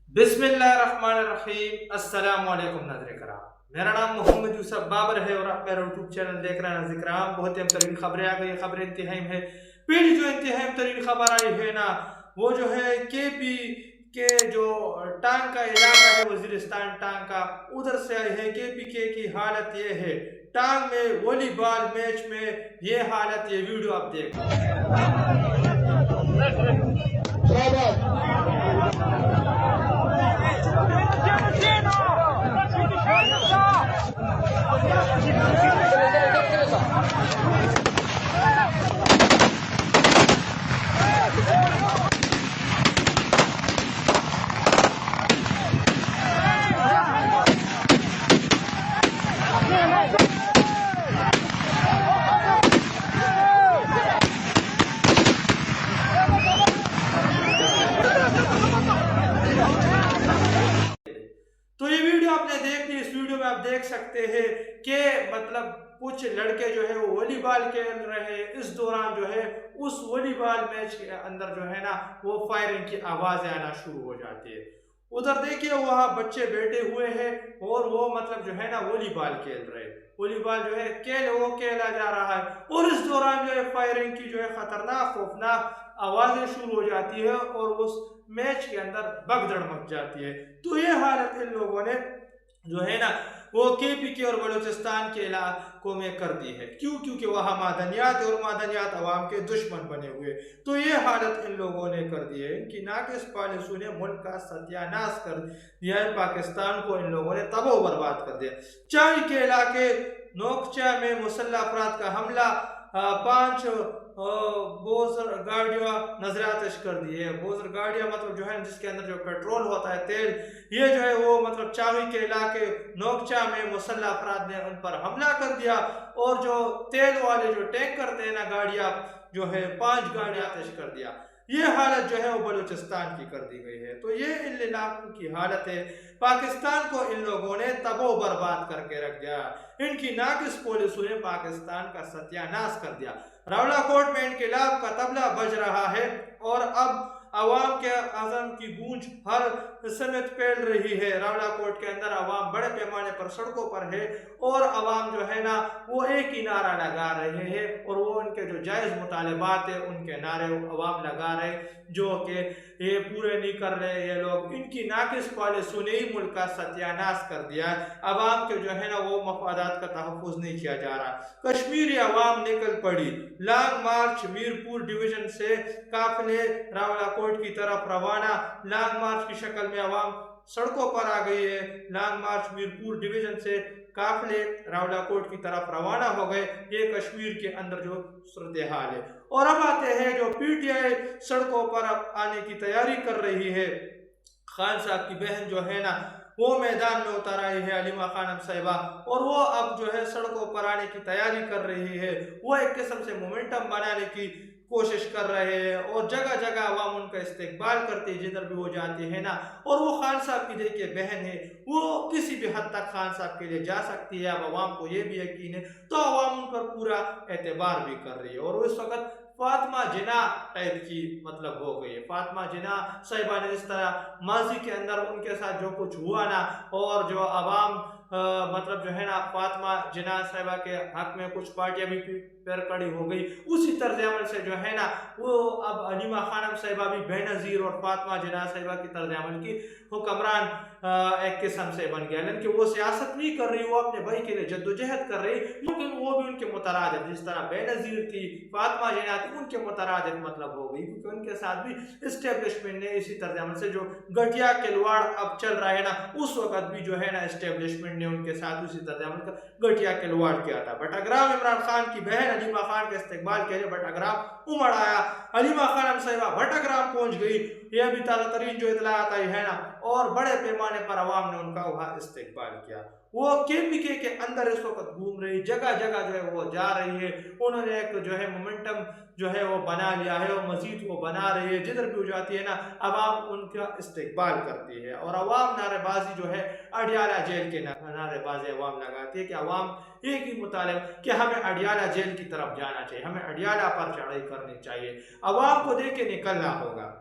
بسم اللہ الرحمن الرحیم۔ السلام علیکم ناظرین کرام، میرا نام محمد یوسف بابر ہے اور آپ میرا یوٹیوب چینل دیکھ رہے ہیں ناظرین کرام۔ بہت اہم ترین خبریں آ گئی، خبر انتہائی ہے۔ پہلی جو انتہائی ترین خبر آئی ہے نا، وہ جو ہے کے پی کے جو ٹانگ کا علاقہ ہے، وزیرستان ٹانگ کا، ادھر سے آئی ہے۔ کے پی کے کی حالت یہ ہے، ٹانگ میں والی بال میچ میں یہ حالت، یہ ویڈیو آپ دیکھ تو یہ ویڈیو آپ نے دیکھ لی۔ اس ویڈیو میں آپ دیکھ سکتے ہیں کہ مطلب کچھ لڑکے جو ہے وہ والی بال کھیل رہے ہیں، اس دوران جو ہے اس والی بال میچ کے اندر جو ہے نا وہ فائرنگ کی آوازیں آنا شروع ہو جاتی ہے۔ ادھر دیکھیے وہاں بچے بیٹھے ہوئے ہیں اور وہ مطلب جو ہے نا والی بال کھیل رہے ہیں، والی بال جو ہے کھیلا جا رہا ہے، اور اس دوران جو ہے فائرنگ کی جو ہے خطرناک خوفناک آوازیں شروع ہو جاتی ہے اور اس میچ کے اندر بگدڑ مچ جاتی ہے۔ تو یہ حالت ان لوگوں نے جو ہے نا وہ کے پی کے اور بلوچستان کے علاقوں میں کر دی ہے۔ کیونکہ وہاں معدنیات اور معدنیات عوام کے دشمن بنے ہوئے، تو یہ حالت ان لوگوں نے کر دی ہے۔ ان کی ناقص پالیسیوں نے ملک کا ستیہ ناش کر دیا ہے، پاکستان کو ان لوگوں نے تباہ و برباد کر دیا۔ چائی کے علاقے نوکچا میں مسلح افراد کا حملہ، 5 بوزر گاڑیاں نظر آتش کر دی ہے۔ بوزر گاڑیاں مطلب جو ہے جس کے اندر جو پیٹرول ہوتا ہے، تیل، یہ جو ہے وہ مطلب چاوی کے علاقے نوکچا میں مسلح افراد نے ان پر حملہ کر دیا، اور جو تیل والے جو ٹینکر تھے نا گاڑیاں جو ہے 5 گاڑیاں آتش کر دیا۔ یہ حالت جو ہے وہ بلوچستان کی کر دی گئی ہے۔ تو یہ ان علاقوں کی حالت ہے۔ پاکستان کو ان لوگوں نے تباہ و برباد کر کے رکھ دیا، ان کی ناقص پالیسیوں نے پاکستان کا ستیہ ناش کر دیا۔ راولہ کوٹ میں انقلاب کا طبلہ بج رہا ہے، اور اب عوام کے عزم کی گونج ہر سمت پھیل رہی ہے۔ راولہ کوٹ کے اندر عوام بڑے پیمانے پر سڑکوں پر ہے، اور عوام جو ہے نا وہ ایک ہی نعرہ لگا رہے ہیں، اور وہ ان کے جو جائز مطالبات ہیں ان کے نعرے عوام لگا رہے، جو کہ یہ پورے نہیں کر رہے یہ لوگ۔ ان کی ناقص پالیسیوں نے ہی ملک کا ستیہ ناش کر دیا ہے۔ عوام کے جو ہے نا وہ مفادات کا تحفظ نہیں کیا جا رہا۔ کشمیری عوام نکل پڑی، لانگ مارچ میرپور ڈویژن سے قافلے راولہ کوٹ کی طرف روانہ۔ لانگ مارچ کی شکل میں عوام سڑکوں پر آ گئی ہے۔ لانگ مارچ میرپور ڈویژن سے قافلے راولہ کوٹ کی طرف روانہ ہو گئے۔ یہ کشمیر کے اندر جو صورتحال ہے۔ اور اب آتے ہیں جو پی ٹی آئی سڑکوں پر آنے کی تیاری کر رہی ہے۔ خان صاحب کی بہن جو ہے نا وہ میدان میں اتر آئی ہے، علیمہ خانم صاحبہ، اور وہ اب جو ہے سڑکوں پر آنے کی تیاری کر رہی ہے۔ وہ ایک قسم سے مومنٹم بنانے کی کوشش کر رہے ہیں، اور جگہ جگہ عوام ان کا استقبال کرتے ہیں جدھر بھی وہ جاتے ہیں نا۔ اور وہ خان صاحب کی دیکھیے بہن ہے، وہ کسی بھی حد تک خان صاحب کے لیے جا سکتی ہے۔ اب عوام کو یہ بھی یقین ہے، تو عوام ان پر پورا اعتبار بھی کر رہی ہے۔ اور اس وقت فاطمہ جناح ٹائپ کی مطلب ہو گئی ہے۔ فاطمہ جناح صاحبہ نے اس طرح ماضی کے اندر ان کے ساتھ جو کچھ ہوا نا، اور جو عوام مطلب جو ہے نا فاطمہ جناح صاحبہ کے حق میں کچھ پارٹیاں بھی پیر کڑی ہو گئی، اسی طرز عمل سے جو ہے نا وہ اب علیمہ خانم صاحبہ بھی بے نظیر اور فاطمہ جناح صاحبہ کی طرز عمل کی حکمران ایک قسم سے بن گیا۔ لیکن وہ سیاست نہیں کر رہی، وہ اپنے بھائی کے لیے جدوجہد کر رہی، لیکن وہ بھی ان کے مترادف، جس طرح بے نظیر تھی فاطمہ جناح تھی، ان کے مترادف مطلب ہو گئی، کیونکہ ان کے ساتھ بھی اسٹیبلشمنٹ نے اسی طرز عمل سے جو گٹیا کھلواڑ اب چل رہا ہے نا، اس وقت بھی جو ہے نا اسٹیبلشمنٹ نے ان کے ساتھ اسی طرز عمل کا گٹیا کھلواڑ کیا تھا۔ بٹاگرام عمران خان کی بہن علیمہ خان کے استقبال کے لیے بٹاگرام امڑ آیا۔ علیمہ خانم صاحبہ بٹاگرام پہنچ گئی، یہ بھی تازہ ترین جو اطلاعات آئی ہے نا، اور بڑے پیمانے پر عوام نے ان کا وہاں استقبال کیا۔ وہ کے پی کے اندر اس وقت گھوم رہی، جگہ جگہ جو ہے وہ جا رہی ہے۔ انہوں نے ایک جو ہے مومنٹم جو ہے وہ بنا لیا ہے، اور مزید وہ بنا رہی ہے، جدھر بھی جاتی ہے نا عوام ان کا استقبال کرتی ہے۔ اور عوام نعرے بازی جو ہے اڈیالہ جیل کے نعرے بازی عوام لگاتی ہے، کہ عوام ایک ہی مطالبہ کہ ہمیں اڈیالہ جیل کی طرف جانا چاہیے، ہمیں اڈیالہ پر چڑھائی کرنی چاہیے، عوام کو دے کے نکلنا ہوگا۔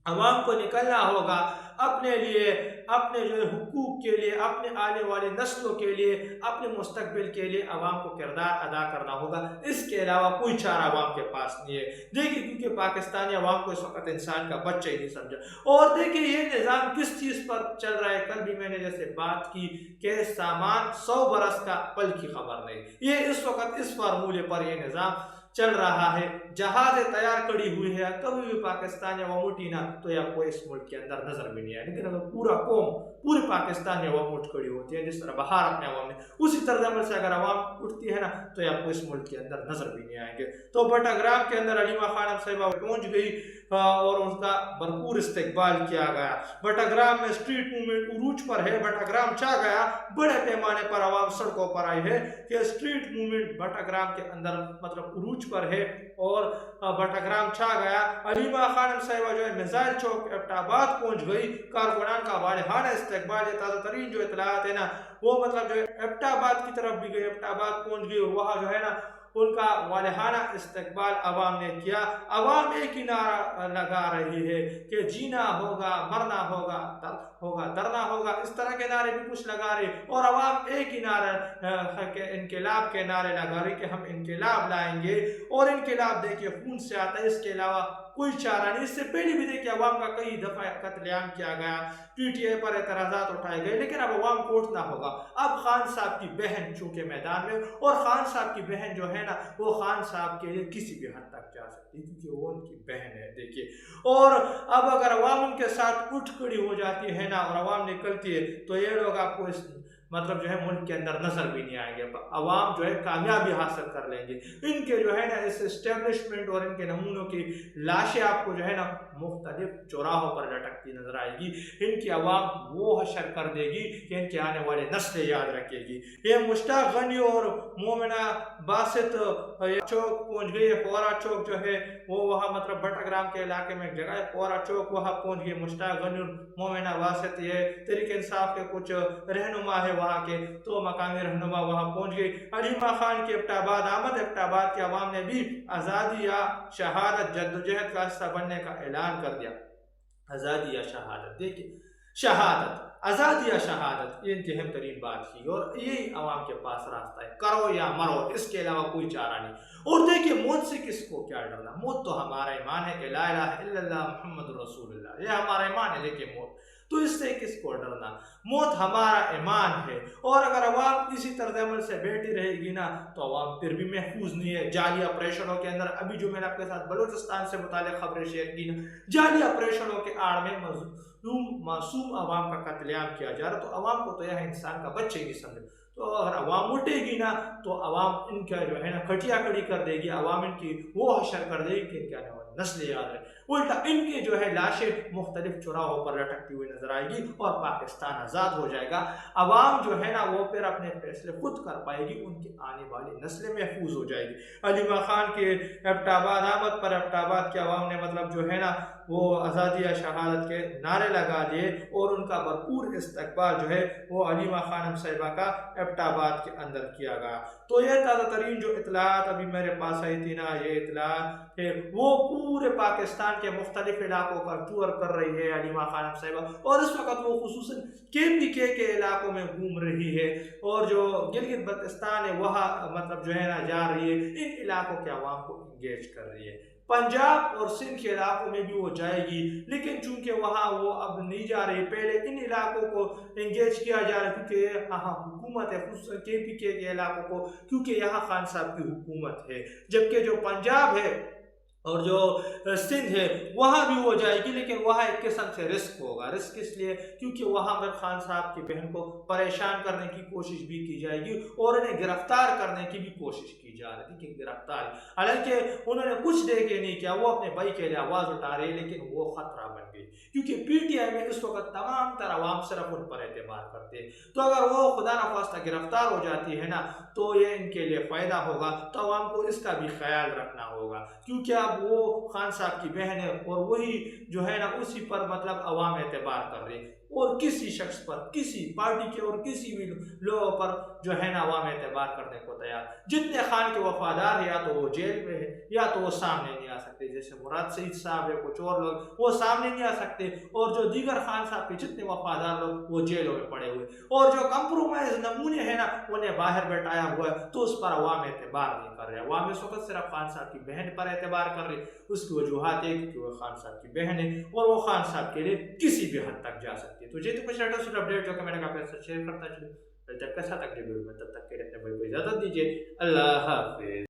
عوام کو نکلنا ہوگا اپنے لیے، اپنے جو حقوق کے لیے، اپنے آنے والے نسلوں کے لیے، اپنے مستقبل کے لیے عوام کو کردار ادا کرنا ہوگا۔ اس کے علاوہ کوئی چارہ عوام کے پاس نہیں ہے۔ دیکھیے کیونکہ پاکستانی عوام کو اس وقت انسان کا بچہ ہی نہیں سمجھا، اور دیکھیے یہ نظام کس چیز پر چل رہا ہے۔ کل بھی میں نے جیسے بات کی کہ سامان 100 برس کا پل کی خبر نہیں، یہ اس وقت اس فارمولے پر یہ نظام چل رہا ہے۔ جہاز تیار کڑی ہوئی ہے، کبھی بھی پاکستان عوام اٹھی نا تو یا کوئی اس ملک کے اندر نظر بھی نہیں آئے، لیکن اگر پورا قوم، پوری پاکستان عوام اٹھ کڑی ہوتی ہے، جس طرح باہر اپنے عوام نے، اسی طرز عمل سے اگر عوام اٹھتی ہے نا تو یا کوئی اس ملک کے اندر نظر بھی نہیں آئیں گے۔ تو بٹاگرام کے اندر علیمہ خانم صاحبہ پہنچ گئی اور ان کا بھرپور استقبال کیا گیا۔ بٹاگرام میں اسٹریٹ موومنٹ عروج پر ہے، بٹاگرام چھا گیا، بڑے پیمانے پر عوام سڑکوں پر آئی ہے کہ اسٹریٹ موومنٹ بٹاگرام کے اندر مطلب عروج پر ہے اور بٹاگرام چھا گیا۔ علیمہ خانم صاحبہ جو ہے میزائل چوک ایبٹ آباد پہنچ گئی، کارکنان کا والہانہ استقبال، یہ تازہ ترین جو اطلاعات ہے نا وہ مطلب جو ہے ایبٹ آباد کی طرف بھی گئی، ایبٹ آباد پہنچ گئی اور وہاں جو ہے نا ان کا والہانہ استقبال عوام نے کیا۔ عوام ایک ہی نعرہ لگا رہی ہے کہ جینا ہوگا، مرنا ہوگا، درنا ہوگا، اس طرح کے نعرے بھی کچھ لگا رہے، اور عوام ایک ہی نعرہ کہ انقلاب کے نعرے لگا رہی کہ ہم انقلاب لائیں گے، اور انقلاب دیکھیے خون سے آتا ہے، اس کے علاوہ کوئی چارہ نہیں۔ اس سے پہلے بھی دیکھیے عوام کا کئی دفعہ قتل عام کیا گیا، پی ٹی آئی پر اعتراضات اٹھائے گئے، لیکن اب عوام کو اٹھنا ہوگا۔ اب خان صاحب کی بہن چونکہ میدان میں، اور خان صاحب کی بہن جو ہے نا وہ خان صاحب کے لیے کسی بھی حد تک جا سکتی کیونکہ وہ ان کی بہن ہے دیکھیے، اور اب اگر عوام ان کے ساتھ اٹھ کھڑی ہو جاتی ہے نا اور عوام نکلتی ہے تو یہ لوگ آپ کو اس مطلب جو ہے ملک کے اندر نظر بھی نہیں آئیں گے، عوام جو ہے کامیابی حاصل کر لیں گے۔ ان کے جو ہے نا اس اسٹیبلشمنٹ اور ان کے نمونوں کی لاشیں آپ کو جو ہے نا مختلف چوراہوں پر لٹکتی نظر آئے گی۔ ان کی عوام وہ حشر کر دے گی کہ ان کے آنے والے نسلیں یاد رکھے گی۔ یہ مشتاق غنی اور مومنہ باسط چوک پہنچ گئی ہے، فورا چوک جو ہے وہ وہاں مطلب بٹاگرام کے علاقے میں جگہ ہے، فورا چوک وہاں پہنچ گئی۔ مشتاق غنی اور مومنہ باسط یہ تحریک انصاف کے کچھ رہنما ہے وہاں کے، تو مقامی رہنما وہاں پہنچ گئی۔ علیمہ خان کی ایبٹ آباد آمد، ایبٹ آباد کے عوام نے بھی آزادی یا شہادت جدوجہد کا حصہ بننے کا اعلان کر دیا۔ آزادی یا شہادت، دیکھیے شہادت، آزادی یا شہادت، یہ انتہائی اہم ترین بات کی، اور یہی عوام کے پاس راستہ ہے، کرو یا مرو، اس کے علاوہ کوئی چارہ نہیں۔ اور دیکھیے موت سے کس کو کیا ڈرنا، موت تو ہمارا ایمان ہے کہ لا الہ الا اللہ محمد رسول اللہ، یہ ہمارا ایمان ہے۔ دیکھیے موت تو اس سے کس کو ڈرنا، موت ہمارا ایمان ہے، اور اگر عوام اسی طرز عمل سے بیٹھی رہے گی نا تو عوام پھر بھی محفوظ نہیں ہے۔ جعلی آپریشنوں کے اندر، ابھی جو میں نے آپ کے ساتھ بلوچستان سے متعلق خبریں شیئر کی نا، جعلی آپریشنوں کے آڑ میں معصوم عوام کا قتل عام کیا جا رہا، تو عوام کو تو یہ انسان کا بچے ہی سمجھے، تو اگر عوام اٹھے گی نا تو عوام ان کا جو ہے نا کھٹیا کھڑی کر دے گی، عوام ان کی وہ حشر کر دے گی کہ ان کے نسل یاد رہے، الٹا ان کی جو ہے لاشیں مختلف چوراہوں پر لٹکتی ہوئی نظر آئے گی اور پاکستان آزاد ہو جائے گا۔ عوام جو ہے نا وہ پھر اپنے فیصلے خود کر پائے گی، ان کی آنے والی نسلیں محفوظ ہو جائے گی۔ علیمہ خان کے ایبٹ آباد آمد پر ایبٹ آباد کے عوام نے مطلب جو ہے نا وہ آزادی یا شہادت کے نعرے لگا دیے، اور ان کا بھرپور استقبال جو ہے وہ علیمہ خانم صاحبہ کا ایبٹ آباد کے اندر کیا گیا۔ تو یہ تازہ ترین جو اطلاعات ابھی میرے پاس آئی تھی نا، یہ اطلاعات ہے وہ پورے پاکستان کے مختلف علاقوں کا ٹور کر رہی ہے علیمہ خانم صاحبہ، اور اس وقت وہ خصوصاً KPK کے علاقوں میں گھوم رہی ہے، اور جو گلگت بلتستان ہے وہاں مطلب جو ہے نا جا رہی ہے، ان علاقوں کے عوام کو انگیج کر رہی ہے۔ پنجاب اور سندھ کے علاقوں میں بھی وہ جائے گی، لیکن چونکہ وہاں وہ اب نہیں جا رہی، پہلے ان علاقوں کو انگیج کیا جا رہا ہے کیونکہ یہاں حکومت ہے، خصوصاً KPK کے علاقوں کو، کیونکہ یہاں خان صاحب کی حکومت ہے، جبکہ جو پنجاب ہے اور جو سندھ ہے وہاں بھی وہ جائے گی، لیکن وہاں ایک قسم سے رسک ہوگا۔ رسک اس لیے کیونکہ وہاں پر خان صاحب کی بہن کو پریشان کرنے کی کوشش بھی کی جائے گی اور انہیں گرفتار کرنے کی بھی کوشش کی جا رہی تھی کہ گرفتار، حالانکہ انہوں نے کچھ دے کے نہیں کیا، وہ اپنے بھائی کے لیے آواز اٹھا رہے، لیکن وہ خطرہ بن گئی کیونکہ PTI میں اس وقت تمام تر عوام صرف ان پر اعتبار کرتے ہیں، تو اگر وہ خدا نخواستہ گرفتار ہو جاتی ہے نا تو یہ ان کے لیے فائدہ ہوگا، تو عوام کو اس کا بھی خیال رکھنا ہوگا، کیونکہ اب وہ خان صاحب کی بہن ہے اور وہی جو ہے نا اسی پر مطلب عوام اعتبار کر رہے، اور کسی شخص پر، کسی پارٹی کے اور کسی بھی لوگوں پر جو ہے نا عوام اعتبار کرنے کو تیار۔ جتنے خان کے وفادار ہیں یا تو وہ جیل میں ہے یا تو وہ سامنے نہیں آ آ سکتے, جیسے مراد سعید صاحب ہے, کچھ اور لوگ وہ سامنے نہیں آ سکتے, اور جو دیگر خان صاحب کے جتنے وفادار لوگ وہ جیلوں میں پڑے ہوئے, اور جو کمپرومائز نمونے ہیں نا انہیں باہر بیٹھایا ہوا ہے, تو اس پر عوام اعتبار نہیں کر رہے. عوام اس وقت صرف خان صاحب کی بہن پر اعتبار کر رہی, اس کی وجوہات ہے کہ وہ خان صاحب کی بہن ہے اور وہ خان صاحب کے لیے کسی بھی حد تک جا سکتی ہے. تو یہ تو کچھ لیٹسٹ اپڈیٹ جو کہ میں نے آپ کے ساتھ شیئر کرتا چلوں. جب کے ساتھ اگلی ویڈیو میں, تب تک کے لیے اپنے بھائی کو اجازت دیجیے. اللہ حافظ.